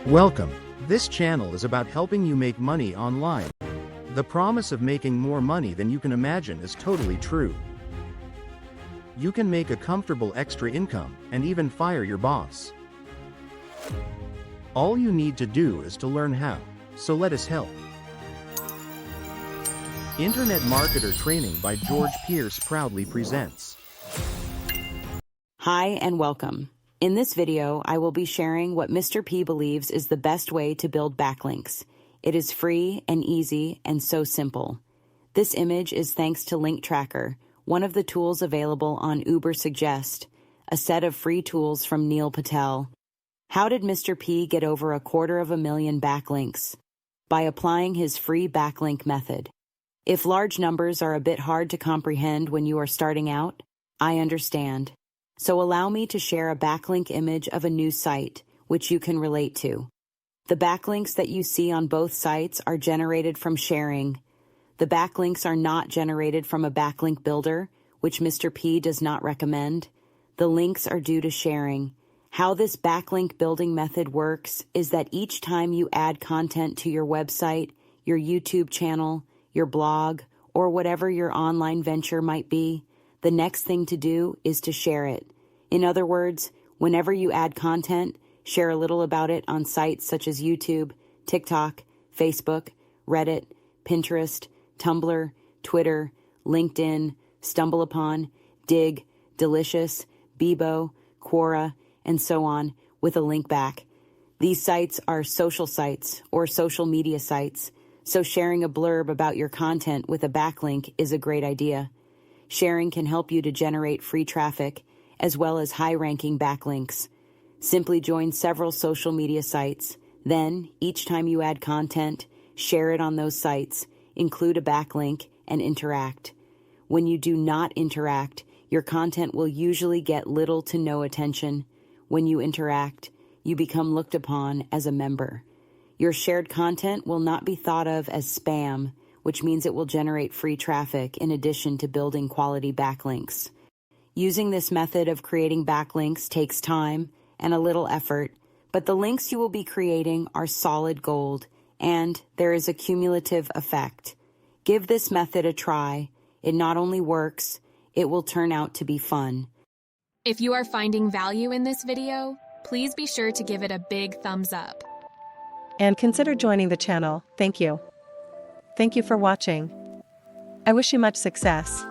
Welcome. This channel is about helping you make money online. The promise of making more money than you can imagine is totally true. You can make a comfortable extra income and even fire your boss. All you need to do is to learn how, so let us help. Internet Marketer Training by George Pierce proudly presents. Hi and welcome. In this video, I will be sharing what Mr. P believes is the best way to build backlinks. It is free and easy and so simple. This image is thanks to Link Tracker, one of the tools available on Ubersuggest, a set of free tools from Neil Patel. How did Mr. P get over 250,000 backlinks? By applying his free backlink method. If large numbers are a bit hard to comprehend when you are starting out, I understand. So allow me to share a backlink image of a new site, which you can relate to. The backlinks that you see on both sites are generated from sharing. The backlinks are not generated from a backlink builder, which Mr. P does not recommend. The links are due to sharing. How this backlink building method works is that each time you add content to your website, your YouTube channel, your blog, or whatever your online venture might be, the next thing to do is to share it. In other words, whenever you add content, share a little about it on sites such as YouTube, TikTok, Facebook, Reddit, Pinterest, Tumblr, Twitter, LinkedIn, StumbleUpon, Dig, Delicious, Bebo, Quora, and so on, with a link back. These sites are social sites or social media sites, so sharing a blurb about your content with a backlink is a great idea. Sharing can help you to generate free traffic, as well as high-ranking backlinks. Simply join several social media sites. Then, each time you add content, share it on those sites, include a backlink, and interact. When you do not interact, your content will usually get little to no attention. When you interact, you become looked upon as a member. Your shared content will not be thought of as spam, which means it will generate free traffic in addition to building quality backlinks. Using this method of creating backlinks takes time and a little effort, but the links you will be creating are solid gold, and there is a cumulative effect. Give this method a try. It not only works, it will turn out to be fun. If you are finding value in this video, please be sure to give it a big thumbs up. And consider joining the channel. Thank you. Thank you for watching. I wish you much success.